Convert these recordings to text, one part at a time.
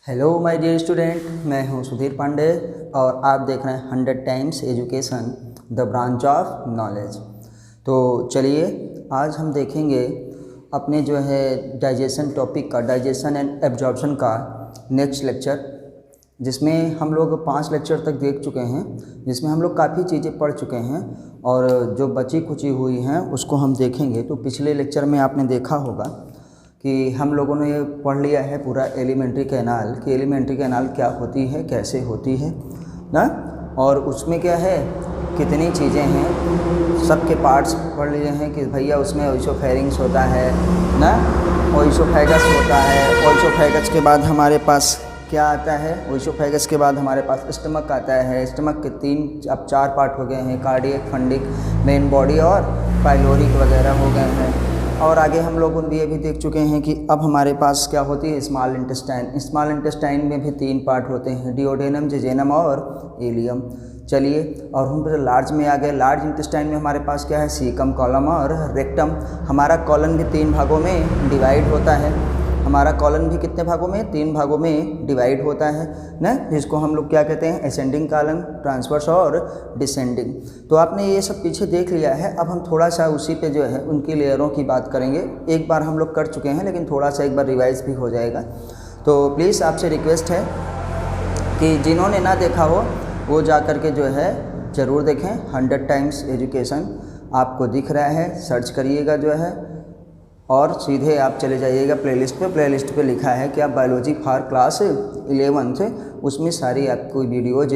Hello my dear student, मैं हूं सुधीर पांडे और आप देख रहे हैं 100 times education the branch of knowledge. तो चलिए आज हम देखेंगे अपने जो है डाइजेशन टॉपिक का, डाइजेशन एंड एब्जॉर्प्शन का नेक्स्ट लेक्चर, जिसमें हम लोग 5 लेक्चर तक देख चुके हैं, जिसमें हम लोग काफ़ी चीज़ें पढ़ चुके हैं और जो बची खुची हुई हैं उसको हम देखेंगे। तो पिछले लेक्चर में आपने देखा होगा कि हम लोगों ने ये पढ़ लिया है पूरा एलिमेंट्री कैनाल कि एलिमेंट्री कैनाल क्या होती है, कैसे होती है ना, और उसमें क्या है, कितनी चीज़ें हैं, सबके पार्ट्स पढ़ लिए हैं कि भैया उसमें ओइसोफेरिंक्स होता है ना, ओइसोफेगस होता है। ओइसोफेगस के बाद हमारे पास क्या आता है, ओइसोफेगस के बाद हमारे पास स्टमक आता है। स्टमक के अब 4 पार्ट हो गए हैं, कार्डियक, फंडिक, मेन बॉडी और पाइलोरिक वगैरह हो गए हैं। और आगे हम लोग ये भी देख चुके हैं कि अब हमारे पास क्या होती है, स्मॉल इंटेस्टाइन। स्मॉल इंटेस्टाइन में भी 3 पार्ट होते हैं, डिओडेनम, जेजेनम और इलियम। चलिए और हम पर लार्ज में आ गए। लार्ज इंटेस्टाइन में हमारे पास क्या है, सीकम, कॉलम और रेक्टम। हमारा कॉलन भी 3 भागों में डिवाइड होता है। हमारा कॉलन भी कितने भागों में, 3 भागों में डिवाइड होता है ना, जिसको हम लोग क्या कहते हैं, असेंडिंग कॉलन, ट्रांसवर्स और डिसेंडिंग। तो आपने ये सब पीछे देख लिया है। अब हम थोड़ा सा उसी पे जो है उनकी लेयरों की बात करेंगे। एक बार हम लोग कर चुके हैं लेकिन थोड़ा सा एक बार रिवाइज भी हो जाएगा। तो प्लीज़ आपसे रिक्वेस्ट है कि जिन्होंने ना देखा हो वो जा कर के जो है ज़रूर देखें। 100 टाइम्स एजुकेशन आपको दिख रहा है, सर्च करिएगा जो है, और सीधे आप चले जाइएगा प्लेलिस्ट पे। प्लेलिस्ट पे लिखा है कि आप बायोलॉजी फॉर क्लास 11 उसमें सारी आपको वीडियोज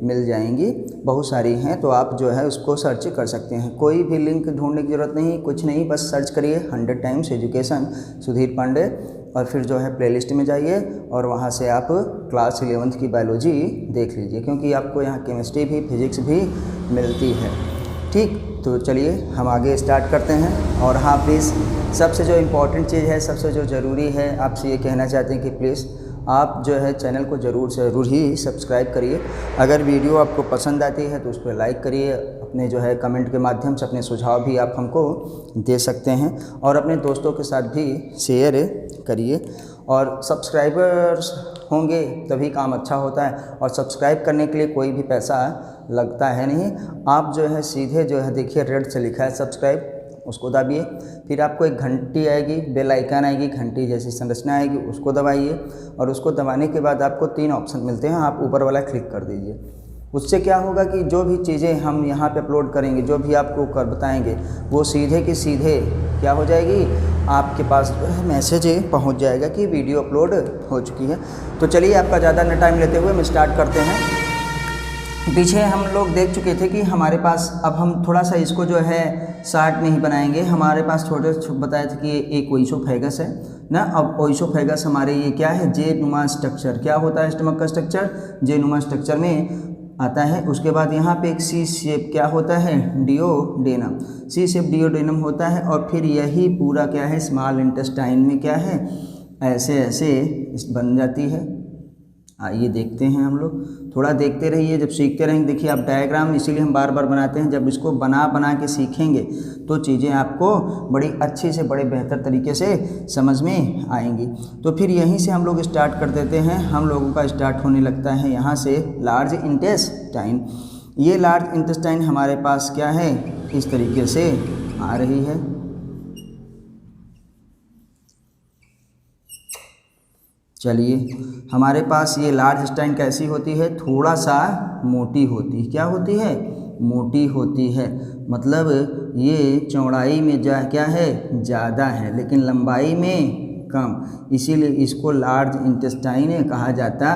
मिल जाएंगी, बहुत सारी हैं, तो आप जो है उसको सर्च कर सकते हैं। कोई भी लिंक ढूंढने की ज़रूरत नहीं, कुछ नहीं, बस सर्च करिए 100 टाइम्स एजुकेशन सुधीर पांडे और फिर जो है प्लेलिस्ट में जाइए और वहाँ से आप क्लास 11 की बायोलॉजी देख लीजिए, क्योंकि आपको यहाँ केमिस्ट्री भी, फिजिक्स भी मिलती है। ठीक, तो चलिए हम आगे स्टार्ट करते हैं। और हाँ प्लीज़, सबसे जो इम्पोर्टेंट चीज़ है, सबसे जो ज़रूरी है, आपसे ये कहना चाहते हैं कि प्लीज़ आप जो है चैनल को ज़रूर से ज़रूर ही सब्सक्राइब करिए। अगर वीडियो आपको पसंद आती है तो उस पर लाइक करिए। अपने जो है कमेंट के माध्यम से अपने सुझाव भी आप हमको दे सकते हैं और अपने दोस्तों के साथ भी शेयर करिए। और सब्सक्राइबर्स होंगे तभी काम अच्छा होता है, और सब्सक्राइब करने के लिए कोई भी पैसा लगता है नहीं। आप जो है सीधे जो है देखिए रेड से लिखा है सब्सक्राइब, उसको दबाइए। फिर आपको एक घंटी आएगी, बेल आइकन आएगी, घंटी जैसी संरचना आएगी, उसको दबाइए। और उसको दबाने के बाद आपको 3 ऑप्शन मिलते हैं, आप ऊपर वाला क्लिक कर दीजिए। उससे क्या होगा कि जो भी चीज़ें हम यहाँ पे अपलोड करेंगे, जो भी आपको कर बताएंगे, वो सीधे की सीधे क्या हो जाएगी, आपके पास मैसेज पहुँच जाएगा कि वीडियो अपलोड हो चुकी है। तो चलिए आपका ज़्यादा न टाइम लेते हुए हम स्टार्ट करते हैं। पीछे हम लोग देख चुके थे कि हमारे पास, अब हम थोड़ा सा इसको जो है शार्ट में ही बनाएंगे। हमारे पास छोटे बताए थे कि एक ओइसोफेगस है ना। अब ओइसोफेगस हमारे ये क्या है, जे नुमा स्ट्रक्चर। क्या होता है स्टमक का स्ट्रक्चर, जे नुमा स्ट्रक्चर में आता है। उसके बाद यहाँ पे एक सी शेप क्या होता है, डिओडेनम, सी शेप डिओडेनम होता है। और फिर यही पूरा क्या है, स्मॉल इंटेस्टाइन में क्या है, ऐसे ऐसे बन जाती है। आइए देखते हैं, हम लोग थोड़ा देखते रहिए, जब सीखते रहेंगे। देखिए आप डायग्राम इसीलिए हम बार बार बनाते हैं, जब इसको बना बना के सीखेंगे तो चीज़ें आपको बड़ी अच्छी से, बड़े बेहतर तरीके से समझ में आएंगी। तो फिर यहीं से हम लोग स्टार्ट कर देते हैं। हम लोगों का स्टार्ट होने लगता है यहाँ से लार्ज इंटेस्टाइन। ये लार्ज इंटेस्टाइन हमारे पास क्या है, इस तरीके से आ रही है। चलिए हमारे पास ये लार्ज इंटेस्टाइन कैसी होती है, थोड़ा सा मोटी होती है। क्या होती है, मोटी होती है। मतलब ये चौड़ाई में क्या है, ज़्यादा है, लेकिन लंबाई में कम, इसीलिए इसको लार्ज इंटेस्टाइन कहा जाता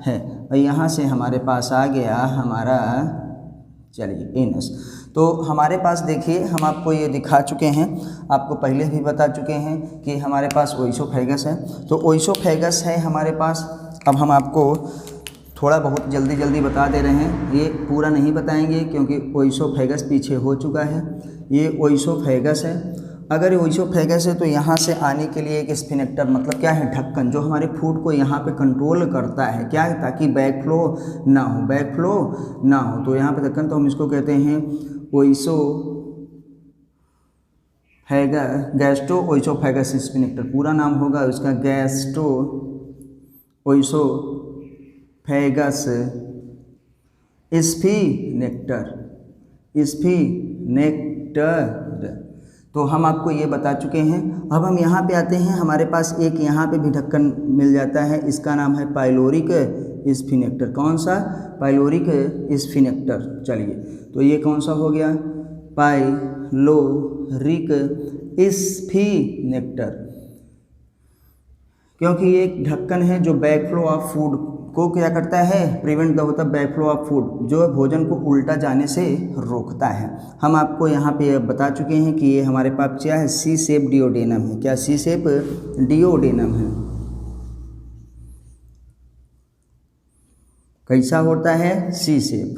है। और यहाँ से हमारे पास आ गया हमारा, चलिए एनस। तो हमारे पास देखिए, हम आपको ये दिखा चुके हैं, आपको पहले भी बता चुके हैं कि हमारे पास ओइसोफेगस है। तो ओइसोफेगस है हमारे पास। अब हम आपको थोड़ा बहुत जल्दी जल्दी बता दे रहे हैं, ये पूरा नहीं बताएंगे क्योंकि ओइसोफेगस पीछे हो चुका है। ये ओइसोफेगस है। अगर ओइसोफेगस है तो यहाँ से आने के लिए एक स्फिनेक्टर, मतलब क्या है, ढक्कन, जो हमारे फूड को यहाँ पे कंट्रोल करता है, क्या है, ताकि बैक फ्लो ना हो, बैक फ्लो ना हो। तो यहाँ पे ढक्कन, तो हम इसको कहते हैं गैस्ट्रो ओइसोफेगस स्फिनेक्टर। पूरा नाम होगा उसका गैस्ट्रो ओइसोफेगस स्फीनेक्टर, स्फीनेक्टर। तो हम आपको ये बता चुके हैं। अब हम यहाँ पे आते हैं, हमारे पास एक यहाँ पे भी ढक्कन मिल जाता है, इसका नाम है पाइलोरिक स्फीनेक्टर। कौन सा? पाइलोरिक स्फीनेक्टर। चलिए, तो ये कौन सा हो गया? पाइलोरिक स्फीनेक्टर, क्योंकि ये एक ढक्कन है जो बैकफ्लो ऑफ फूड को क्या करता है? प्रिवेंट द होता बैकफ्लो ऑफ फूड, जो भोजन को उल्टा जाने से रोकता है। हम आपको यहाँ पे बता चुके हैं कि ये हमारे पास क्या है? सी शेप डिओडेनम है। क्या सी शेप डिओडेनम है? कैसा होता है? सी शेप,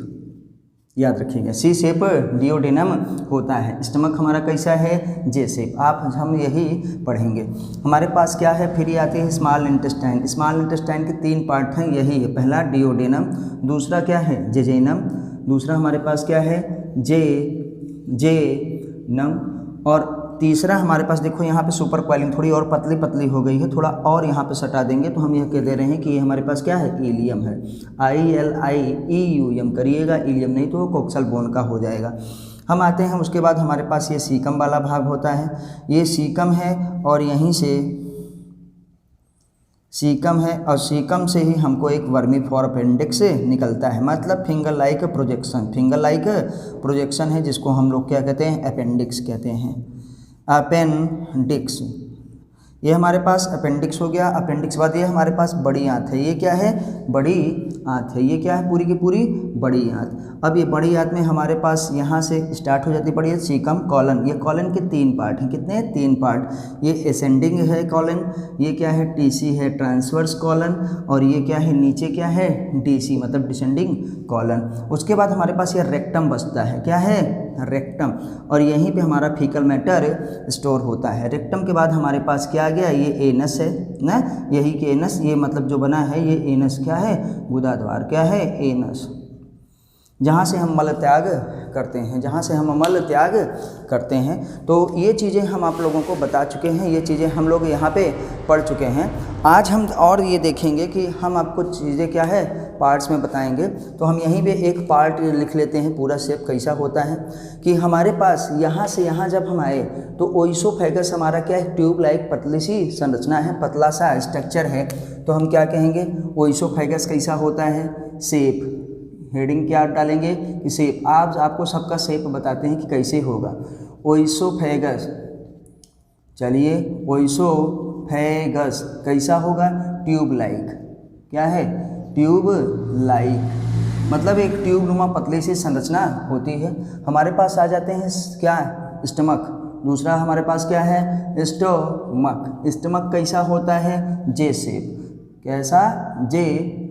याद रखिएगा, सी शेप डिओडेनम होता है। स्टमक हमारा कैसा है? J shape. हम यही पढ़ेंगे। हमारे पास क्या है? फिर ये आते हैं स्मॉल इंटेस्टाइन। स्मॉल इंटेस्टाइन के 3 पार्ट हैं, यही है। पहला डिओडेनम, दूसरा क्या है? जेजेनम, दूसरा हमारे पास क्या है? जेनम, और तीसरा हमारे पाम देखो यहाँ पे सुपर क्वाइलिंग थोड़ी और पतली पतली हो गई है, थोड़ा और यहाँ पे सटा देंगे तो हम यह कह दे रहे हैं कि ये हमारे पास क्या है? इलियम है। ILIEUM करिएगा, इलियम नहीं तो कोक्सल बोन का हो जाएगा। हम आते हैं उसके बाद हमारे पास ये सीकम वाला भाग होता है। ये सीकम है और यहीं से सीकम है, और सीकम से ही हमको एक वर्मीफोर अपेंडिक्स निकलता है, मतलब finger like projection. Finger like projection है जिसको हम लोग क्या कहते हैं? अपेंडिक्स कहते हैं। अपेंडिक्स, ये हमारे पास अपेंडिक्स हो गया। अपेंडिक्स बाद ये हमारे पास बड़ी आंत है। ये क्या है? बड़ी आंत है। ये क्या है? पूरी की पूरी बड़ी आंत। अब ये बड़ी आंत में हमारे पास यहाँ से स्टार्ट हो जाती है बड़ी सीकम कॉलन। ये कॉलन के 3 पार्ट हैं। कितने? 3 पार्ट। ये एसेंडिंग है कॉलन, ये क्या है? TC है ट्रांसवर्स कॉलन, और ये क्या है? नीचे क्या है? DC मतलब डिसेंडिंग कॉलन। उसके बाद हमारे पास ये रेक्टम बचता है। क्या है? रेक्टम, और यहीं पे हमारा फीकल मैटर स्टोर होता है। रेक्टम के बाद हमारे पास क्या आ गया? ये एनस है ना, यही के एनस, ये मतलब जो बना है ये एनस क्या है? गुदाद्वार। क्या है? एनस, जहाँ से हम मल त्याग करते हैं, जहाँ से हम मल त्याग करते हैं। तो ये चीज़ें हम आप लोगों को बता चुके हैं, ये चीज़ें हम लोग यहाँ पे पढ़ चुके हैं। आज हम और ये देखेंगे कि हम आपको चीज़ें क्या है? पार्ट्स में बताएंगे। तो हम यहीं पे एक पार्ट लिख लेते हैं, पूरा शेप कैसा होता है कि हमारे पास यहाँ से यहाँ जब हम आए तो ओइसोफेगस हमारा क्या है? ट्यूब लाइक पतली सी संरचना है, पतला सा स्ट्रक्चर है। तो हम क्या कहेंगे? ओइसोफेगस कैसा होता है? शेप। हेडिंग क्या डालेंगे? कि शेप। आपको सबका शेप बताते हैं कि कैसे होगा। ओइसोफेगस, चलिए, ओइसोफेगस कैसा होगा? Tube like. क्या है? ट्यूब लाइक, मतलब एक ट्यूब नुमा पतली सी संरचना होती है। हमारे पास आ जाते हैं क्या? स्टमक। दूसरा हमारे पास क्या है? स्टोमक। स्टमक कैसा होता है? J shape. कैसा? J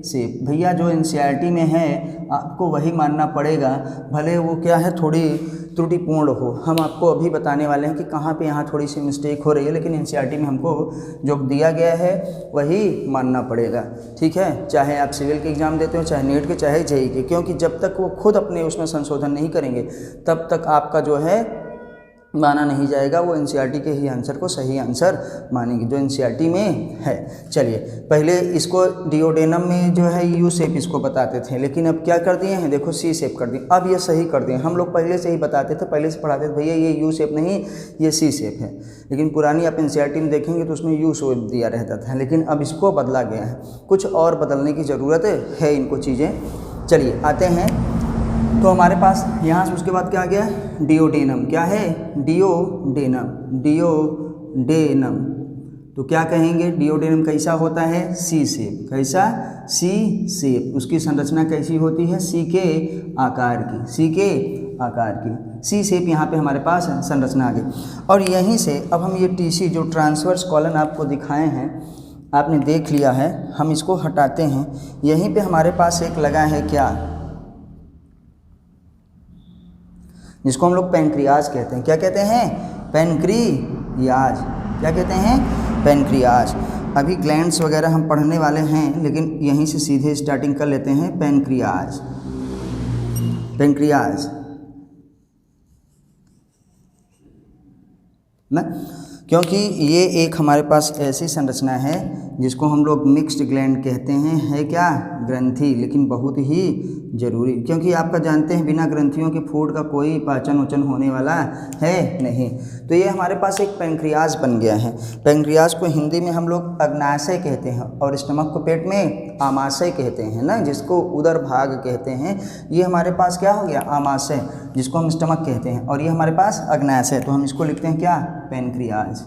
shape. भैया जो NCERT में है आपको वही मानना पड़ेगा, भले वो क्या है? थोड़ी त्रुटिपूर्ण हो। हम आपको अभी बताने वाले हैं कि कहाँ पे यहाँ थोड़ी सी मिस्टेक हो रही है, लेकिन NCERT में हमको जो दिया गया है वही मानना पड़ेगा। ठीक है, चाहे आप सिविल के एग्ज़ाम देते हो, चाहे नीट के, चाहे JEE के, क्योंकि जब तक वो खुद अपने उसमें संशोधन नहीं करेंगे तब तक आपका जो है माना नहीं जाएगा। वो NCERT के ही आंसर को सही आंसर मानेंगे जो NCERT में है। चलिए, पहले इसको डिओडेनम में जो है U शेप इसको बताते थे, लेकिन अब क्या कर दिए हैं? देखो C शेप कर दिए। अब ये सही कर दिए। हम लोग पहले से ही बताते थे, पहले से पढ़ाते थे, भैया ये U शेप नहीं, ये C शेप है। लेकिन पुरानी आप NCERT में देखेंगे तो उसमें U शेप दिया रहता था, लेकिन अब इसको बदला गया है। कुछ और बदलने की ज़रूरत है इनको चीज़ें। चलिए आते हैं, तो हमारे पास यहाँ से उसके बाद क्या आ गया? डिओडेनम। क्या है? डिओडेनम। डिओडेनम, तो क्या कहेंगे? डिओडेनम कैसा होता है? C shape. कैसा? C shape. उसकी संरचना कैसी होती है? C के आकार की। C के आकार की C शेप यहाँ पे हमारे पास संरचना आ गई। और यहीं से अब हम ये TC जो ट्रांसवर्स कॉलन आपको दिखाए हैं, आपने देख लिया है, हम इसको हटाते हैं। यहीं पे हमारे पास एक लगा है क्या? जिसको हम लोग पैनक्रियाज कहते हैं। क्या कहते हैं? पैनक्रियाज। क्या कहते हैं? पैनक्रियाज। अभी ग्लैंड्स वगैरह हम पढ़ने वाले हैं, लेकिन यहीं से सीधे स्टार्टिंग कर लेते हैं। पैनक्रियाज। पैनक्रियाज ना, क्योंकि ये एक हमारे पास ऐसी संरचना है जिसको हम लोग मिक्स्ड ग्लैंड कहते हैं, है क्या? ग्रंथि, लेकिन बहुत ही ज़रूरी, क्योंकि आपका जानते हैं बिना ग्रंथियों के फूड का कोई पाचन उचन होने वाला है नहीं। तो ये हमारे पास एक पैंक्रियाज बन गया है। पैंक्रियाज को हिंदी में हम लोग अग्नाशय कहते हैं और स्टमक को पेट में आमाशय कहते हैं ना, जिसको उदर भाग कहते हैं। ये हमारे पास क्या हो गया? आमाशय, जिसको हम स्टमक कहते हैं, और ये हमारे पास अग्नाशय, तो हम इसको लिखते हैं क्या? पैंक्रियाज।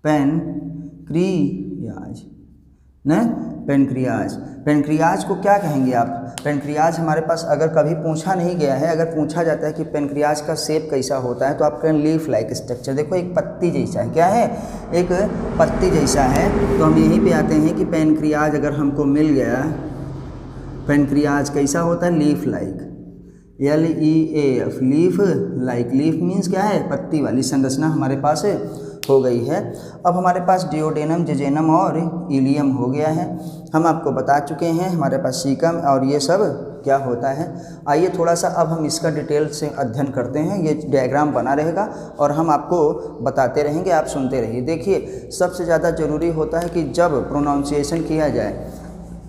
पैंक्रियाज न, पैंक्रियाज। पैंक्रियाज को क्या कहेंगे आप? पैंक्रियाज हमारे पास अगर कभी पूछा नहीं गया है, अगर पूछा जाता है कि पैंक्रियाज का शेप कैसा होता है, तो आप कहें लीफ लाइक स्ट्रक्चर। देखो एक पत्ती जैसा है, क्या है? एक पत्ती जैसा है। तो हम यहीं पे आते हैं कि पैंक्रियाज अगर हमको मिल गया, पैंक्रियाज कैसा होता है? Leaf like, LEAF, leaf like. Leaf means क्या है? पत्ती वाली संरचना हमारे पास हो गई है। अब हमारे पास डिओडेनम, जेजेनम और इलियम हो गया है। हम आपको बता चुके हैं हमारे पास सीकम और ये सब क्या होता है। आइए थोड़ा सा अब हम इसका डिटेल से अध्ययन करते हैं। ये डायग्राम बना रहेगा और हम आपको बताते रहेंगे, आप सुनते रहिए। देखिए सबसे ज़्यादा ज़रूरी होता है कि जब प्रोनाउंसिएशन किया जाए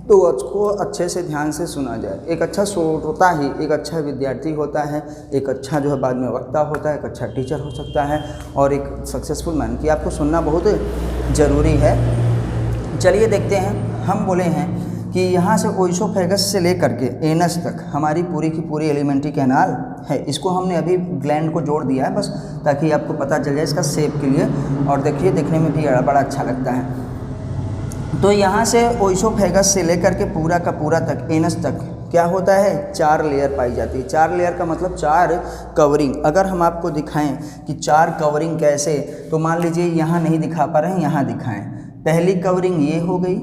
तो उसको अच्छे से ध्यान से सुना जाए। एक अच्छा श्रोता ही एक अच्छा विद्यार्थी होता है, एक अच्छा जो है बाद में वक्ता होता है, एक अच्छा टीचर हो सकता है और एक सक्सेसफुल मैन। कि आपको सुनना बहुत ज़रूरी है। चलिए देखते हैं। हम बोले हैं कि यहाँ से ओइसोफेगस से लेकर के एनस तक हमारी पूरी की पूरी एलिमेंट्री कैनाल है। इसको हमने अभी ग्लैंड को जोड़ दिया है बस, ताकि आपको पता चल जाए इसका शेप के लिए। और देखिए देखने में भी बड़ा अच्छा लगता है। तो यहाँ से ओइसोफेगस से लेकर के पूरा का पूरा तक एनस तक क्या होता है? 4 लेयर पाई जाती है। 4 लेयर का मतलब 4 कवरिंग। अगर हम आपको दिखाएं कि 4 कवरिंग कैसे, तो मान लीजिए यहाँ नहीं दिखा पा रहे हैं, यहाँ दिखाएं। पहली कवरिंग ये हो गई,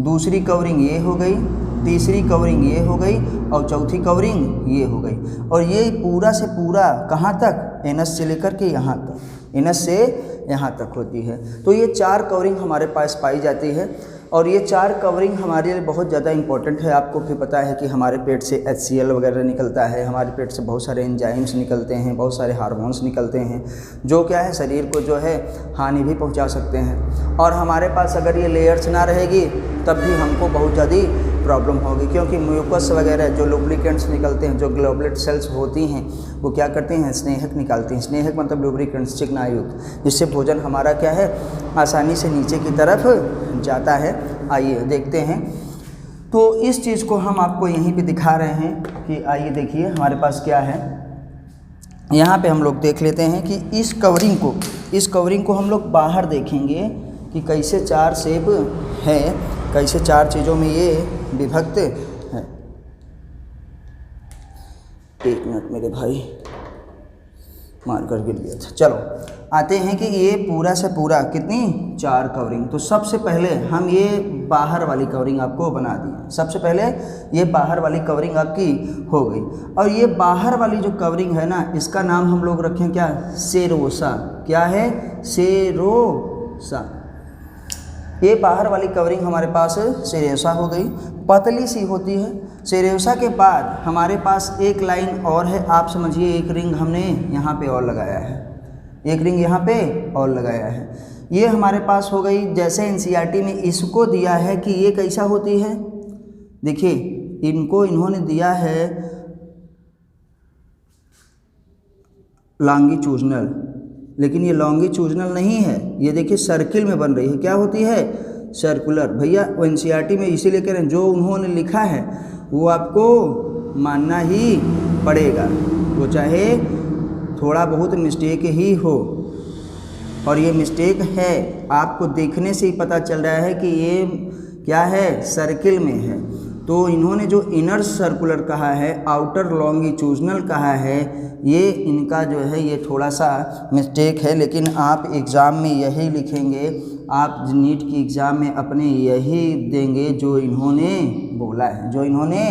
दूसरी कवरिंग ये हो गई, तीसरी कवरिंग ये हो गई और चौथी कवरिंग ये हो गई। और ये पूरा से पूरा कहाँ तक? एनस से लेकर के यहाँ तक, एनस से यहाँ तक होती है। तो ये 4 कवरिंग हमारे पास पाई जाती है और ये 4 कवरिंग हमारे लिए बहुत ज़्यादा इंपॉर्टेंट है। आपको भी पता है कि हमारे पेट से HCl वगैरह निकलता है, हमारे पेट से बहुत सारे एंजाइम्स निकलते हैं, बहुत सारे हार्मोन्स निकलते हैं, जो क्या है शरीर को जो है हानि भी पहुंचा सकते हैं। और हमारे पास अगर ये लेयर्स ना रहेगी तब भी हमको बहुत ज़्यादा प्रॉब्लम होगी, क्योंकि म्यूकस वगैरह जो लुब्रिकेंट्स निकलते हैं, जो ग्लोबुलेट सेल्स होती हैं, वो क्या करते हैं? स्नेहक निकालती हैं। स्नेहक मतलब लुब्रिकेंट्स, चिकनायुक्त, जिससे भोजन हमारा क्या है? आसानी से नीचे की तरफ जाता है। आइए देखते हैं। तो इस चीज़ को हम आपको यहीं पे दिखा रहे हैं कि आइए देखिए हमारे पास क्या है। यहाँ पे हम लोग देख लेते हैं कि इस कवरिंग को हम लोग बाहर देखेंगे कि कैसे 4 शेप है, कैसे 4 चीज़ों में ये विभक्त है। एक मिनट मेरे भाई, मारकर गिर गया था। चलो आते हैं कि ये पूरा से पूरा कितनी? 4 कवरिंग। तो सबसे पहले हम ये बाहर वाली कवरिंग आपको बना दी। सबसे पहले ये बाहर वाली कवरिंग आपकी हो गई। और ये बाहर वाली जो कवरिंग है ना, इसका नाम हम लोग रखें क्या? सेरोसा। क्या है? सेरोसा। ये बाहर वाली कवरिंग हमारे पास सेरेसा हो गई, पतली सी होती है। सेरेसा के बाद हमारे पास एक लाइन और है। आप समझिए एक रिंग हमने यहाँ पे और लगाया है, एक रिंग यहाँ पे और लगाया है। ये हमारे पास हो गई। जैसे NCERT में इसको दिया है कि ये कैसा होती है, देखिए इनको इन्होंने दिया है लॉन्गिट्यूडनल, लेकिन ये लॉन्गिट्यूडनल नहीं है। ये देखिए सर्किल में बन रही है। क्या होती है? सर्कुलर। भैया NCERT में इसीलिए कह रहे हैं, जो उन्होंने लिखा है वो आपको मानना ही पड़ेगा, वो चाहे थोड़ा बहुत मिस्टेक ही हो। और ये मिस्टेक है, आपको देखने से ही पता चल रहा है कि ये क्या है? सर्किल में है। तो इन्होंने जो इनर सर्कुलर कहा है, आउटर लॉन्गिट्यूडनल कहा है, ये इनका जो है ये थोड़ा सा मिस्टेक है। लेकिन आप एग्ज़ाम में यही लिखेंगे, आप नीट की एग्ज़ाम में अपने यही देंगे जो इन्होंने बोला है, जो इन्होंने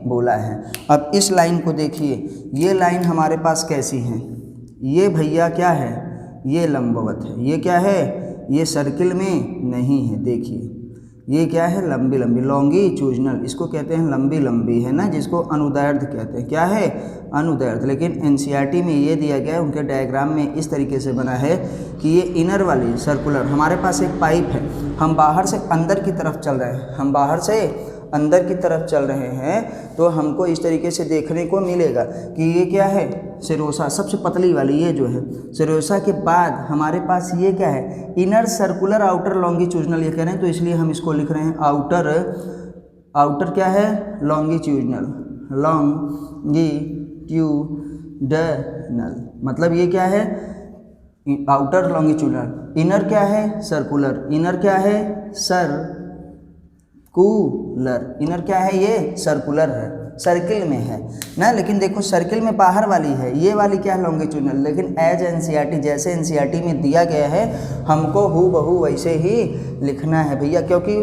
बोला है। अब इस लाइन को देखिए, ये लाइन हमारे पास कैसी है? ये भैया क्या है? ये लंबवत है। ये क्या है? ये सर्किल में नहीं है। देखिए ये क्या है, लंबी लंबी, लॉन्गिट्यूडिनल, इसको कहते हैं लंबी लंबी, है ना, जिसको अनुदैर्ध्य कहते हैं। क्या है, अनुदैर्ध्य। लेकिन एनसीईआरटी में ये दिया गया है, उनके डायग्राम में इस तरीके से बना है कि ये इनर वाली सर्कुलर, हमारे पास एक पाइप है, हम बाहर से अंदर की तरफ चल रहे हैं, हम बाहर से अंदर की तरफ चल रहे हैं, तो हमको इस तरीके से देखने को मिलेगा कि ये क्या है, सिरोसा, सबसे पतली वाली ये जो है सिरोसा के बाद हमारे पास ये क्या है, इनर सर्कुलर आउटर लॉन्गिट्यूडिनल, ये कह रहे हैं, तो इसलिए हम इसको लिख रहे हैं आउटर क्या है, लॉन्गिट्यूडिनल, लॉन्गिट्यूडिनल, मतलब ये क्या है, आउटर लॉन्गिट्यूडिनल, इनर क्या है, सर्कुलर, इनर क्या है, सर्कुलर, इनर क्या है, ये सर्कुलर है, सर्किल में है ना। लेकिन देखो सर्किल में बाहर वाली है, ये वाली क्या है, लॉन्गिट्यूडिनल। लेकिन एज एनसीईआरटी, जैसे एनसीईआरटी में दिया गया है, हमको हूबहू वैसे ही लिखना है भैया, क्योंकि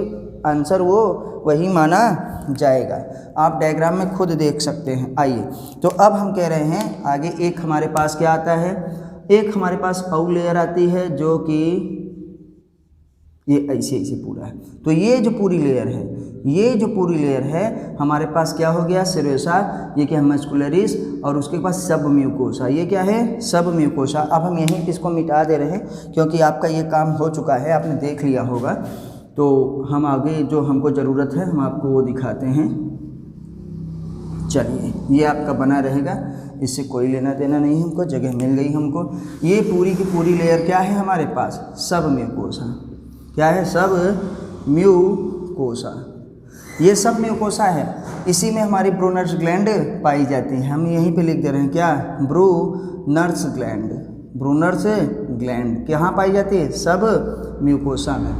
आंसर वो वही माना जाएगा। आप डायग्राम में खुद देख सकते हैं। आइए, तो अब हम कह रहे हैं आगे, एक हमारे पास क्या आता है, एक हमारे पास और लेयर आती है जो कि ये ऐसे ऐसे पूरा है। तो ये जो पूरी लेयर है, ये जो पूरी लेयर है हमारे पास क्या हो गया, सिरोसा, ये क्या है, मस्कुलरिस, और उसके पास सब म्यूकोसा, ये क्या है, सब म्यूकोसा। अब हम यहीं इसको मिटा दे रहे हैं क्योंकि आपका ये काम हो चुका है, आपने देख लिया होगा। तो हम आगे जो हमको ज़रूरत है हम आपको वो दिखाते हैं। चलिए, ये आपका बना रहेगा, इससे कोई लेना देना नहीं, हमको जगह मिल गई हमको। ये पूरी की पूरी लेयर क्या है हमारे पास, सब म्यूकोसा, क्या है, सब म्यूकोसा, ये सब म्यूकोसा है। इसी में हमारी ब्रूनर्स ग्लैंड पाई जाती है, हम यहीं पे लिख दे रहे हैं क्या, ब्रूनर्स ग्लैंड, ब्रूनर्स ग्लैंड कहाँ पाई जाती है, सब म्यूकोसा में।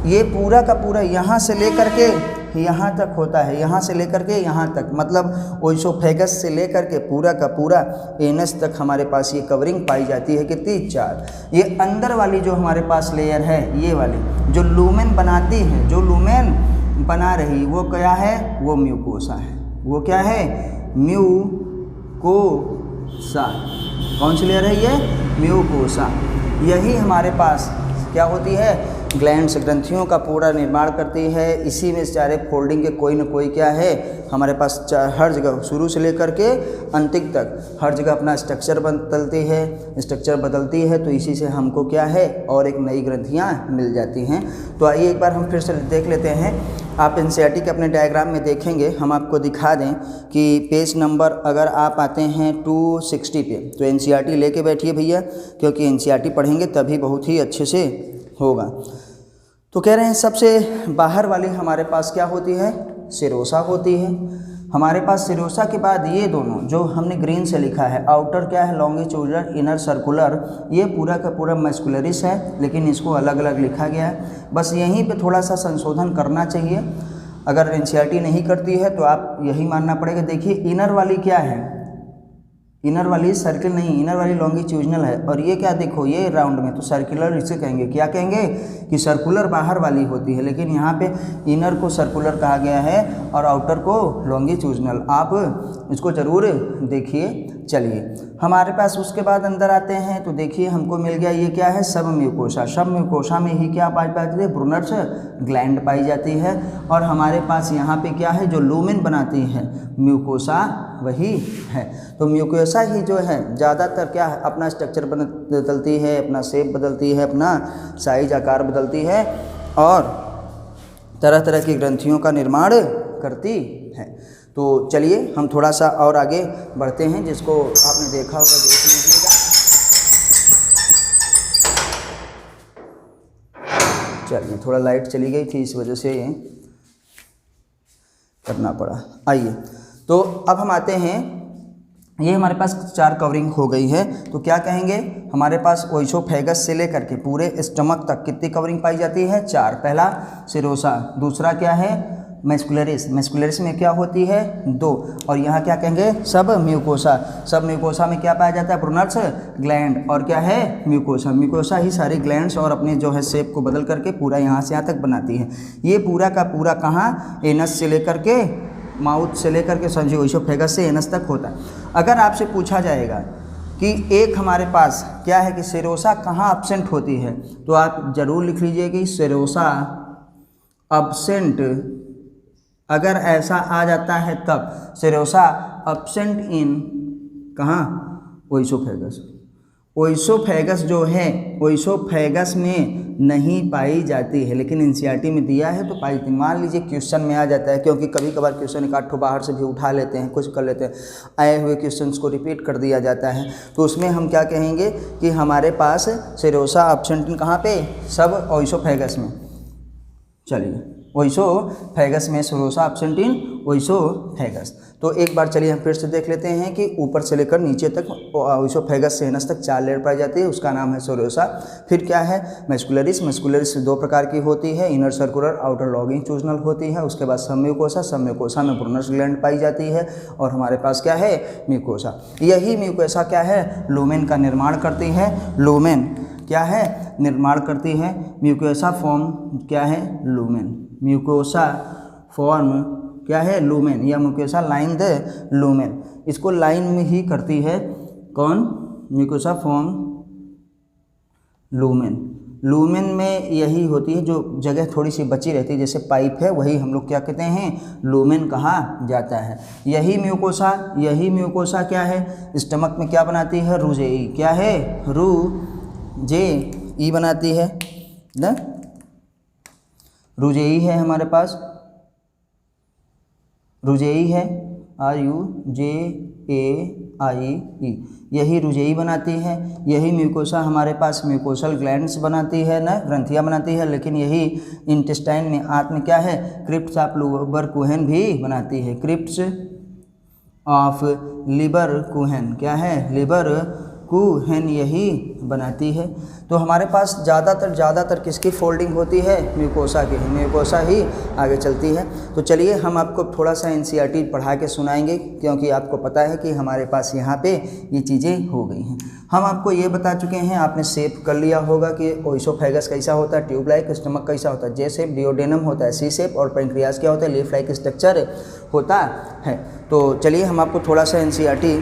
ये पूरा का पूरा यहाँ से लेकर के यहाँ तक होता है, यहाँ से लेकर के यहाँ तक, मतलब ओइसोफेगस से लेकर के पूरा का पूरा एनस तक हमारे पास ये कवरिंग पाई जाती है। कितनी, 4। ये अंदर वाली जो हमारे पास लेयर है, ये वाली जो लूमेन बनाती है, जो लूमेन बना रही, वो क्या है, वो म्यूकोसा है। वो क्या है, म्यूकोसा। कौन सी लेयर है ये, म्यूकोसा। यही हमारे पास क्या होती है, ग्लैंड्स, ग्रंथियों का पूरा निर्माण करती है। इसी में सारे फोल्डिंग के कोई न कोई क्या है हमारे पास, हर जगह शुरू से लेकर के अंतिम तक हर जगह अपना स्ट्रक्चर बदलती है, तो इसी से हमको क्या है, और एक नई ग्रंथियाँ मिल जाती हैं। तो आइए एक बार हम फिर से देख लेते हैं। आप एनसीईआरटी के अपने डायग्राम में देखेंगे, हम आपको दिखा दें कि पेज नंबर अगर आप आते हैं 260 पे, तो एनसीईआरटी लेके बैठिए भैया, क्योंकि एनसीईआरटी पढ़ेंगे तभी बहुत ही अच्छे से होगा। तो कह रहे हैं सबसे बाहर वाली हमारे पास क्या होती है, सिरोसा होती है। हमारे पास सिरोसा के बाद ये दोनों जो हमने ग्रीन से लिखा है, आउटर क्या है, लॉन्गिट्यूडिनल, इनर सर्कुलर, ये पूरा का पूरा मस्कुलरिस है, लेकिन इसको अलग अलग लिखा गया है। बस यहीं पे थोड़ा सा संशोधन करना चाहिए, अगर एनसीईआरटी नहीं करती है तो आप यही मानना पड़ेगा। देखिए इनर वाली क्या है, इनर वाली सर्किल नहीं, इनर वाली लॉन्गिट्यूडिनल है, और ये क्या देखो, ये राउंड में, तो सर्कुलर इसे कहेंगे, क्या कहेंगे कि सर्कुलर बाहर वाली होती है, लेकिन यहाँ पे इनर को सर्कुलर कहा गया है और आउटर को लॉन्गिट्यूडिनल। आप इसको ज़रूर देखिए। चलिए हमारे पास उसके बाद अंदर आते हैं, तो देखिए हमको मिल गया, ये क्या है, सब म्यूकोसा। सब म्यूकोसा में ही क्या पाई जाती है, ब्रूनर्स ग्लैंड पाई जाती है। और हमारे पास यहाँ पे क्या है, जो लूमेन बनाती है म्यूकोसा वही है। तो म्यूकोसा ही जो है ज़्यादातर क्या है, अपना स्ट्रक्चर बदलती है, अपना शेप बदलती है, अपना साइज आकार बदलती है, और तरह तरह की ग्रंथियों का निर्माण करती है। तो चलिए हम थोड़ा सा और आगे बढ़ते हैं, जिसको आपने देखा होगा, देख लीजिएगा। चलिए, थोड़ा लाइट चली गई थी, इस वजह से करना पड़ा। आइए, तो अब हम आते हैं, ये हमारे पास 4 कवरिंग हो गई है, तो क्या कहेंगे, हमारे पास ओइसोफेगस से लेकर के पूरे स्टमक तक कितनी कवरिंग पाई जाती है, 4। पहला सिरोसा, दूसरा क्या है, मस्कुलरिस, मस्कुलरिस में क्या होती है, 2, और यहाँ क्या कहेंगे, सब म्यूकोसा। सब म्यूकोसा में क्या पाया जाता है, ब्रूनर्स ग्लैंड, और क्या है, म्यूकोसा। म्यूकोसा ही सारी ग्लैंड्स और अपने जो है शेप को बदल करके पूरा यहाँ से यहाँ तक बनाती है। ये पूरा का पूरा कहाँ, एनस से लेकर के, माउथ से लेकर के समझिए ओइसोफेगस से एनस तक होता है। अगर आपसे पूछा जाएगा कि एक हमारे पास क्या है कि सिरोसा कहाँ एब्सेंट होती है, तो आप ज़रूर लिख लीजिए कि सिरोसा absent, अगर ऐसा आ जाता है तब सेरोसा absent in कहाँ, ओइसोफेगस। ओइसोफेगस जो है ओइसोफेगस में नहीं पाई जाती है, लेकिन एनसीईआरटी में दिया है तो पाई जाती। मान लीजिए क्वेश्चन में आ जाता है, क्योंकि कभी कभार क्वेश्चन एक आध ठो बाहर से भी उठा लेते हैं, कुछ कर लेते हैं, आए हुए क्वेश्चंस को रिपीट कर दिया जाता है, तो उसमें हम क्या कहेंगे कि हमारे पास सेरोसा एब्सेंट कहाँ पे, सब ओइसोफेगस में। चलिए ओइसोफेगस में सेरोसा एब्सेंट इन ओइसोफेगस। तो एक बार चलिए हम फिर से देख लेते हैं कि ऊपर से लेकर नीचे तक ओइसोफेगस से एनस तक 4 लेयर पाई जाती है, उसका नाम है सेरोसा। फिर क्या है, मस्कुलरिस। मस्कुलरिस 2 प्रकार की होती है, इनर सर्कुलर, आउटर लॉन्गिट्यूडिनल होती है। उसके बाद सबम्यूकोसा, सबम्यूकोसा में ब्रूनस ग्लैंड पाई जाती है। और हमारे पास क्या है, म्यूकोसा। यही म्यूकोसा क्या है, लूमेन का निर्माण करती है। लूमेन क्या है, निर्माण करती है। म्यूकोसा फॉर्म क्या है, लूमेन। म्यूकोसा फॉर्म क्या है, लूमेन, या म्यूकोसा लाइन द लूमेन, इसको लाइन में ही करती है कौन, म्यूकोसा फॉर्म लूमेन। लूमेन में यही होती है, जो जगह थोड़ी सी बची रहती है जैसे पाइप है, वही हम लोग क्या कहते हैं, लूमेन कहा जाता है। यही म्यूकोसा क्या है, स्टमक में क्या बनाती है, रूजेई, क्या है, रूजेई बनाती है ना, रूजेई है हमारे पास, रूजेई है, RUJAIE, यही रूजेई बनाती है। यही म्यूकोसा हमारे पास म्यूकोसल ग्लैंड्स बनाती है ना, ग्रंथियाँ बनाती है, लेकिन यही इंटेस्टाइन में आंत में क्या है, क्रिप्ट्स ऑफ लिबरकुहेन भी बनाती है। क्रिप्ट्स ऑफ लिबरकुहेन क्या है, लिबरकुहेन यही बनाती है। तो हमारे पास ज़्यादातर किसकी फोल्डिंग होती है, म्यूकोसा की, म्यूकोसा ही आगे चलती है। तो चलिए हम आपको थोड़ा सा एनसीईआरटी पढ़ा के सुनाएंगे, क्योंकि आपको पता है कि हमारे पास यहाँ पे ये चीज़ें हो गई हैं। हम आपको ये बता चुके हैं, आपने शेप कर लिया होगा कि ओइसोफेगस कैसा होता है, ट्यूब लाइक, स्टमक कैसा होता है, जे शेप, डिओडेनम होता है सी शेप, और पेंक्रियास क्या होता है, लीफ लाइक स्ट्रक्चर होता है। तो चलिए हम आपको थोड़ा सा एनसीईआरटी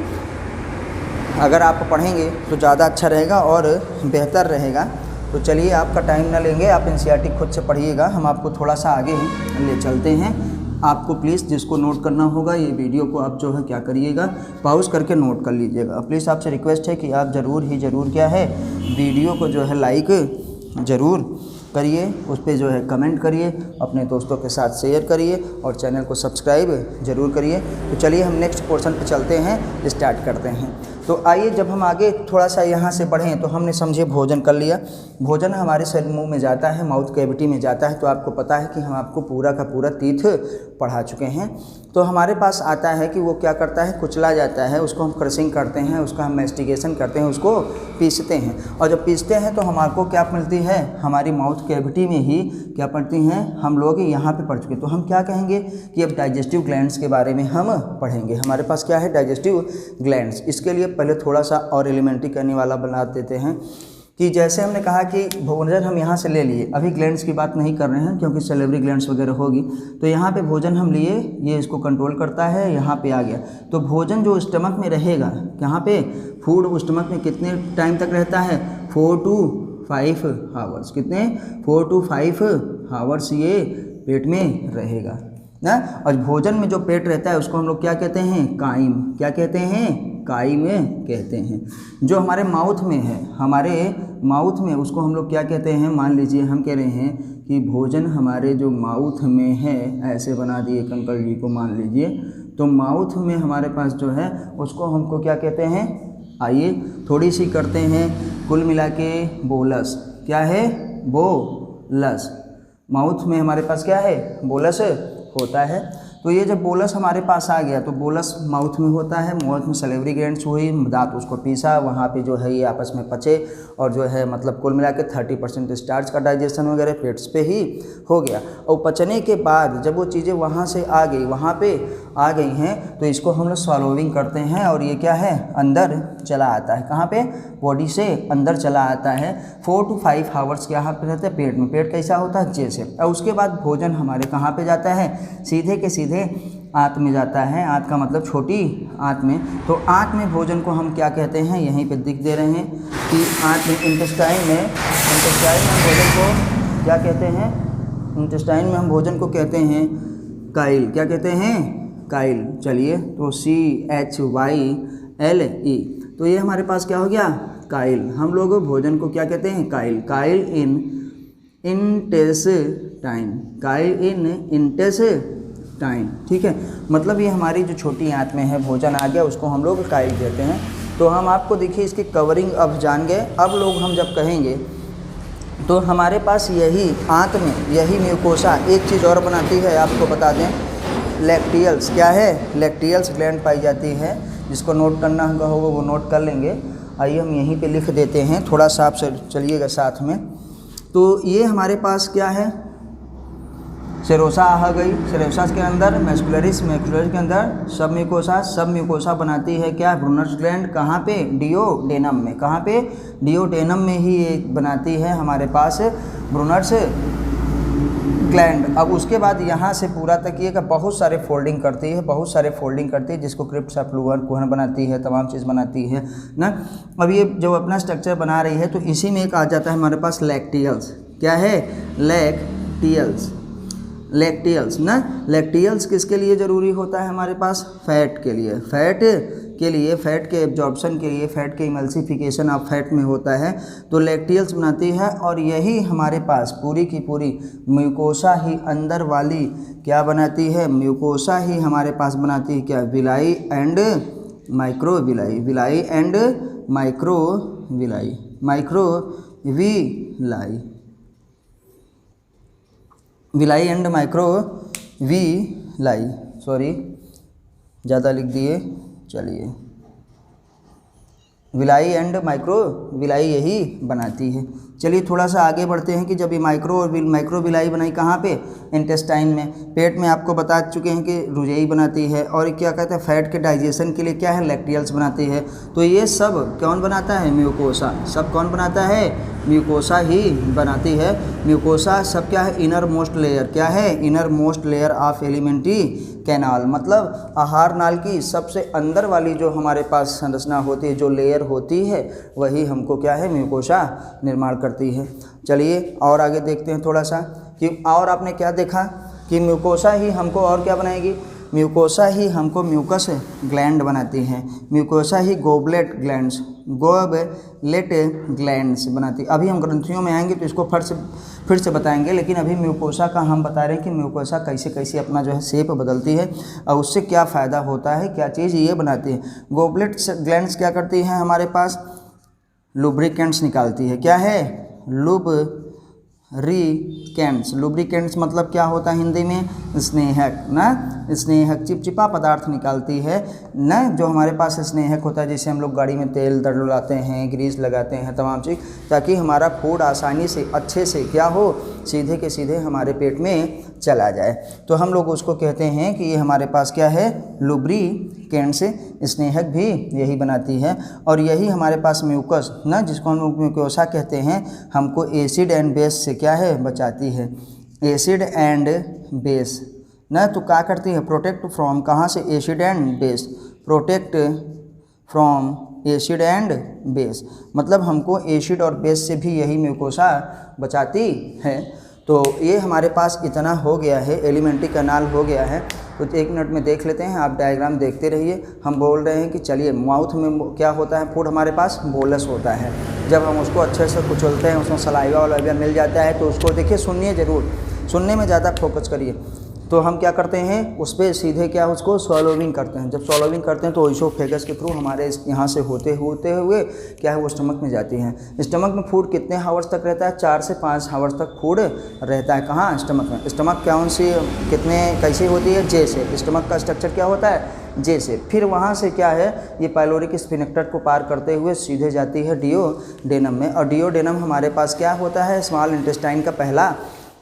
अगर आप पढ़ेंगे तो ज़्यादा अच्छा रहेगा और बेहतर रहेगा। तो चलिए आपका टाइम ना लेंगे, आप एनसीईआरटी खुद से पढ़िएगा, हम आपको थोड़ा सा आगे ले चलते हैं। आपको प्लीज़ जिसको नोट करना होगा, ये वीडियो को आप जो है क्या करिएगा, पॉज करके नोट कर लीजिएगा। प्लीज़ आपसे रिक्वेस्ट है कि आप ज़रूर क्या है, वीडियो को जो है लाइक ज़रूर करिए, उस पर जो है कमेंट करिए, अपने दोस्तों के साथ शेयर करिए और चैनल को सब्सक्राइब ज़रूर करिए। तो चलिए हम नेक्स्ट पोर्शन पे चलते हैं, स्टार्ट करते हैं। तो आइए जब हम आगे थोड़ा सा यहाँ से बढ़ें, तो हमने समझे भोजन कर लिया। भोजन हमारे शरीर मुंह में जाता है, माउथ कैविटी में जाता है, तो आपको पता है कि हम आपको पूरा का पूरा तीर्थ पढ़ा चुके हैं। तो हमारे पास आता है कि वो क्या करता है, कुचला जाता है, उसको हम क्रशिंग करते हैं, उसका हम मैस्टिगेशन करते हैं, उसको पीसते हैं। और जब पीसते हैं तो हमारे क्या मिलती है, हमारी माउथ कैविटी में ही क्या पढ़ती हैं, हम लोग यहाँ पे पढ़ चुके। तो हम क्या कहेंगे कि अब डाइजेस्टिव ग्लैंड्स के बारे में हम पढ़ेंगे। हमारे पास क्या है, डाइजेस्टिव ग्लैंड्स। इसके लिए पहले थोड़ा सा और एलिमेंट्री करने वाला बना देते हैं कि जैसे हमने कहा कि भोजन हम यहाँ से ले लिए, अभी ग्लैंड्स की बात नहीं कर रहे हैं क्योंकि सेलेवरी ग्लैंड्स वगैरह होगी। तो यहाँ पे भोजन हम लिए, ये इसको कंट्रोल करता है, यहाँ पे आ गया। तो भोजन जो स्टमक में रहेगा, यहाँ पे फूड स्टमक में कितने टाइम तक रहता है, 4 to 5 आवर्स। कितने, 4 to 5 आवर्स ये पेट में रहेगा ना। और भोजन में जो पेट रहता है उसको हम लोग क्या कहते हैं, काइम। क्या कहते हैं, काइम कहते हैं। जो हमारे माउथ में है, हमारे माउथ में, उसको हम लोग क्या कहते हैं, मान लीजिए हम कह रहे हैं कि भोजन हमारे जो माउथ में है, ऐसे बना दिए कंकड़ जी को मान लीजिए, तो माउथ में हमारे पास जो है उसको हमको क्या कहते हैं, आइए थोड़ी सी करते हैं, कुल मिला के बोलस। क्या है, बोलस। माउथ में हमारे पास क्या है, बोलस होता है। तो ये जब बोलस हमारे पास आ गया, तो बोलस माउथ में होता है, माउथ में सलेवरी ग्लैंड्स हुई, दांत उसको पीसा, वहाँ पे जो है ये आपस में पचे, और जो है मतलब कुल मिला के 30% स्टार्च का डाइजेशन वगैरह पेट्स पे ही हो गया। और पचने के बाद जब वो चीज़ें वहाँ से आ गई, वहाँ पे आ गई हैं, तो इसको हम लोग स्वॉलोइंग करते हैं, और ये क्या है, अंदर चला आता है। कहाँ पे, बॉडी से अंदर चला आता है। 4 to 5 आवर्स यहाँ पे रहते हैं पेट में। पेट कैसा होता है, जैसे। और उसके बाद भोजन हमारे कहाँ पे जाता है, सीधे के सीधे आंत में जाता है। आंत का मतलब छोटी आंत में। तो आंत में भोजन को हम क्या कहते हैं, यहीं पे दिख दे रहे हैं कि आंत में, इंटेस्टाइन में भोजन को क्या कहते हैं, इंटेस्टाइन में हम भोजन को कहते हैं काइल। क्या कहते हैं? काइल। चलिए, तो CHYLE, तो ये हमारे पास क्या हो गया? काइल। हम लोग भोजन को क्या कहते हैं? काइल। काइल इन इंटेस्टाइन, काइल इन इंटेस्टाइन। ठीक है, मतलब ये हमारी जो छोटी आंत में है भोजन आ गया, उसको हम लोग काइल कहते हैं। तो हम आपको देखिए इसकी कवरिंग अब जान गए। अब लोग हम जब कहेंगे तो हमारे पास यही आंत में यही म्यूकोसा एक चीज़ और बनाती है, आपको बता दें, लैक्टियल्स। क्या है? लैक्टियल्स ग्लैंड पाई जाती है। जिसको नोट करना होगा वो नोट कर लेंगे। आइए हम यहीं पे लिख देते हैं, थोड़ा सा आप चलिएगा साथ में। तो ये हमारे पास क्या है? सेरोसा आ गई। सेरोसा के अंदर मैस्कुलरिस, मैस्कुलरिस के अंदर सब म्यूकोसा। सब म्यूकोसा बनाती है क्या? Brunner's gland. कहाँ पे? डिओडेनम में। कहाँ पे? डिओडेनम में ही ये बनाती है हमारे पास ब्रूनर्स ग्लैंड। अब उसके बाद यहाँ से पूरा तक ये का बहुत सारे फोल्डिंग करती है, बहुत सारे फोल्डिंग करती है, जिसको क्रिप्स एफ्लुअर कुहन बनाती है, तमाम चीज़ बनाती है ना। अब ये जो अपना स्ट्रक्चर बना रही है, तो इसी में एक आ जाता है हमारे पास लैक्टियल्स। क्या है? लैक्टियल्स। लैक्टियल्स ना। लैक्टियल्स किसके लिए ज़रूरी होता है हमारे पास? फैट के लिए। फैट के लिए, फैट के एब्जॉर्प्शन के लिए, फैट के इमल्सिफिकेशन ऑफ फैट में होता है, तो लैक्टियल्स बनाती है। और यही हमारे पास पूरी की पूरी म्यूकोसा ही अंदर वाली क्या बनाती है? म्यूकोसा ही हमारे पास बनाती है क्या? Villi and microvilli. Villi and microvilli. Microvilli, villi and microvilli, sorry ज़्यादा लिख दिए। चलिए, विलाई एंड माइक्रोविलाई यही बनाती है। चलिए थोड़ा सा आगे बढ़ते हैं कि जब ये माइक्रोविलाई बनाई कहाँ पे? इंटेस्टाइन में। पेट में आपको बता चुके हैं कि रुजई बनाती है। और क्या कहते हैं? फैट के डाइजेशन के लिए क्या है? लैक्टियल्स बनाती है। तो ये सब कौन बनाता है? म्यूकोसा। सब कौन बनाता है? म्यूकोसा ही बनाती है। म्यूकोसा सब क्या है? Inner most layer. क्या है? Inner most layer of alimentary canal, मतलब आहार नाल की सबसे अंदर वाली जो हमारे पास संरचना होती है, जो लेयर होती है, वही हमको क्या है? म्यूकोसा निर्माण करती है। चलिए और आगे देखते हैं थोड़ा सा कि और आपने क्या देखा कि म्यूकोसा ही हमको और क्या बनाएगी? म्यूकोसा ही हमको म्यूकस ग्लैंड बनाती है। म्यूकोसा ही गोबलेट ग्लैंड्स, गोबलेट ग्लैंड्स बनाती। अभी हम ग्रंथियों में आएंगे तो इसको फिर से बताएंगे, लेकिन अभी म्यूकोसा का हम बता रहे हैं कि म्यूकोसा कैसे कैसे अपना जो है शेप बदलती है और उससे क्या फ़ायदा होता है, क्या चीज़ ये बनाती है। गोबलेट ग्लैंड्स क्या करती हैं? हमारे पास लुब्रिकेंट्स निकालती है। क्या है? लुब्रिकेंट्स। लुब्रिकेंट्स मतलब क्या होता है हिंदी में? स्नेहक ना। स्नेहक चिपचिपा पदार्थ निकालती है ना, जो हमारे पास स्नेहक होता है, जैसे हम लोग गाड़ी में तेल डलवाते हैं, ग्रीस लगाते हैं, तमाम चीज़, ताकि हमारा फूड आसानी से अच्छे से क्या हो? सीधे के सीधे हमारे पेट में चला जाए। तो हम लोग उसको कहते हैं कि ये हमारे पास क्या है? लुब्रिकेंट्स। स्नेहक भी यही बनाती है। और यही हमारे पास म्यूकस ना, जिसको हम लोग म्यूकोसा कहते हैं, हमको एसिड एंड बेस से क्या है? बचाती है। एसिड एंड बेस ना, तो क्या करती है? प्रोटेक्ट फ्रॉम, कहाँ से? Acid and base. Protect from acid and base, मतलब हमको एसिड और बेस से भी यही म्यूकोसा बचाती है। तो ये हमारे पास इतना हो गया है, एलिमेंट्री कैनाल हो गया है। तो 1 मिनट में देख लेते हैं, आप डायग्राम देखते रहिए। हम बोल रहे हैं कि चलिए माउथ में क्या होता है? फूड हमारे पास बोलस होता है। जब हम उसको अच्छे से कुचलते हैं, उसमें सलाइवा वलाइवा मिल जाता है, तो उसको देखिए, सुनिए ज़रूर, सुनने में ज़्यादा फोकस करिए। तो हम क्या करते हैं? उस पर सीधे क्या उसको स्वॉलोविंग करते हैं। जब स्वॉलोविंग करते हैं तो इसोफेगस के थ्रू हमारे यहाँ से होते हुए क्या है? वो स्टमक में जाती हैं। स्टमक में फूड कितने हावर्स तक रहता है? 4 से 5 हावर्स तक फूड रहता है। कहाँ? स्टमक में। स्टमक कौन सी कितने कैसे होती है? जे से। स्टमक का स्ट्रक्चर क्या होता है? जे से। फिर वहाँ से क्या है? ये पाइलोरिक स्फिंक्टर को पार करते हुए सीधे जाती है डिओडेनम में। और डिओडेनम हमारे पास क्या होता है? स्मॉल इंटेस्टाइन का पहला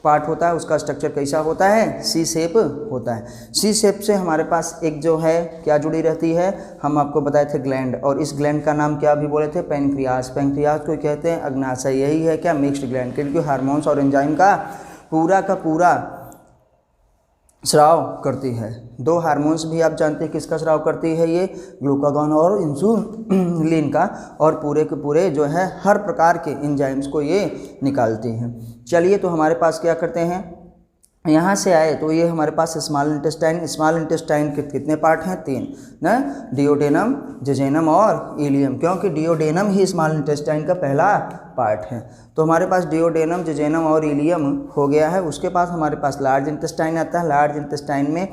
पार्ट होता है। उसका स्ट्रक्चर कैसा होता है? सी शेप होता है। सी शेप से हमारे पास एक जो है क्या जुड़ी रहती है? हम आपको बताए थे ग्लैंड, और इस ग्लैंड का नाम क्या भी बोले थे? पैंक्रियास। पैंक्रियास को कहते हैं अग्नाशय। यही है क्या? मिक्स्ड ग्लैंड, क्योंकि हार्मोन्स और एंजाइम का पूरा स्राव करती है। 2 हार्मोन्स भी आप जानते हैं किसका स्राव करती है? ये ग्लूकागॉन और इंसुलिन का, और पूरे के पूरे जो है हर प्रकार के एंजाइम्स को ये निकालती हैं। चलिए, तो हमारे पास क्या करते हैं? यहाँ से आए तो ये हमारे पास स्मॉल इंटेस्टाइन के कितने पार्ट हैं? 3 ना, डिओडेनम, जेजेनम और इलियम, क्योंकि डिओडेनम ही स्मॉल इंटेस्टाइन का पहला पार्ट है। तो हमारे पास डिओडेनम, जेजेनम और इलियम हो गया है। उसके पास हमारे पास लार्ज इंटेस्टाइन आता है। लार्ज इंटेस्टाइन में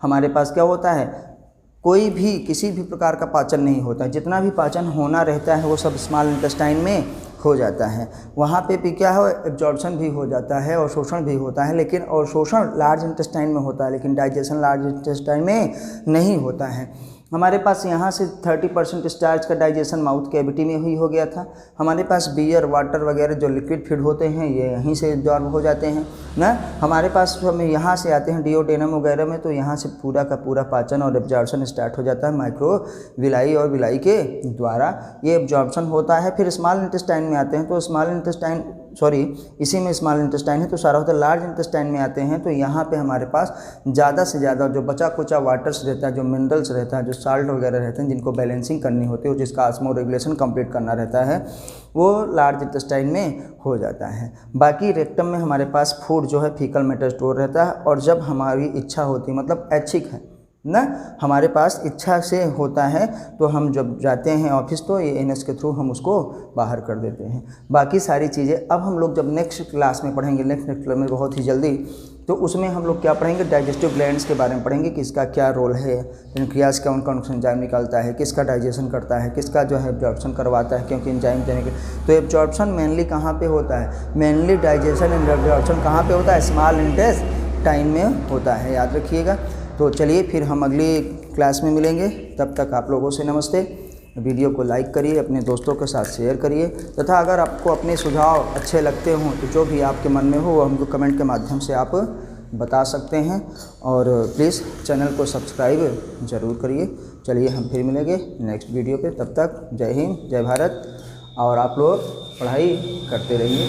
हमारे पास क्या होता है? कोई भी किसी भी प्रकार का पाचन नहीं होता है। जितना भी पाचन होना रहता है वो सब स्मॉल इंटेस्टाइन में हो जाता है। वहाँ पे भी क्या है? एब्जॉर्प्शन भी हो जाता है और शोषण भी होता है, लेकिन और शोषण लार्ज इंटेस्टाइन में होता है, लेकिन डाइजेशन लार्ज इंटेस्टाइन में नहीं होता है। हमारे पास यहाँ से 30% स्टार्च का डाइजेशन माउथ कैविटी में ही हो गया था। हमारे पास बियर, वाटर वगैरह जो लिक्विड फीड होते हैं ये यहीं से एब्जॉर्ब हो जाते हैं ना। हमारे पास हम यहाँ से आते हैं डिओडेनम वगैरह में, तो यहाँ से पूरा का पूरा पाचन और एब्जॉर्प्शन स्टार्ट हो जाता है माइक्रोविलाई और विलाई के द्वारा ये एब्जॉर्प्शन होता है। फिर स्मॉल इंटेस्टाइन में आते हैं तो इसी में स्मॉल इंटेस्टाइन है तो सारा होता है। लार्ज इंटेस्टाइन में आते हैं तो यहाँ पे हमारे पास ज़्यादा से ज़्यादा जो बचा कुचा वाटर्स रहता है, जो मिनरल्स रहता है, जो साल्ट वगैरह रहते हैं, जिनको बैलेंसिंग करनी होती है, जिसका ऑस्मो रेगुलेशन कंप्लीट करना रहता है, वो लार्ज इंटेस्टाइन में हो जाता है। बाकी रेक्टम में हमारे पास फूड जो है फीकल मैटर स्टोर रहता है, और जब हमारी इच्छा होती है, मतलब ऐच्छिक है ना, हमारे पास इच्छा से होता है तो हम जब जाते हैं ऑफिस तो ये एनएस के थ्रू हम उसको बाहर कर देते हैं। बाकी सारी चीज़ें अब हम लोग जब नेक्स्ट क्लास में पढ़ेंगे, नेक्स्ट लेक्चर में बहुत ही जल्दी, तो उसमें हम लोग क्या पढ़ेंगे? डाइजेस्टिव ग्लैंड्स के बारे में पढ़ेंगे, किसका क्या रोल है, पेनक्रियाज कौन कौन सा एंजाइम निकालता है, किसका डाइजेशन करता है, किसका जो है एब्जॉर्प्शन करवाता है, क्योंकि एंजाइम देने के। तो एब्जॉर्प्शन मेनली कहाँ पे होता है? मेनली डाइजेशन एंड एब्जॉर्प्शन कहाँ पे होता है? स्मॉल इंटेस्टाइन में होता है, याद रखिएगा। तो चलिए फिर हम अगली क्लास में मिलेंगे, तब तक आप लोगों से नमस्ते। वीडियो को लाइक करिए, अपने दोस्तों के साथ शेयर करिए, तथा अगर आपको अपने सुझाव अच्छे लगते हों तो जो भी आपके मन में हो वो हमको कमेंट के माध्यम से आप बता सकते हैं, और प्लीज़ चैनल को सब्सक्राइब ज़रूर करिए। चलिए हम फिर मिलेंगे नेक्स्ट वीडियो पे, तब तक जय हिंद, जय भारत, और आप लोग पढ़ाई करते रहिए।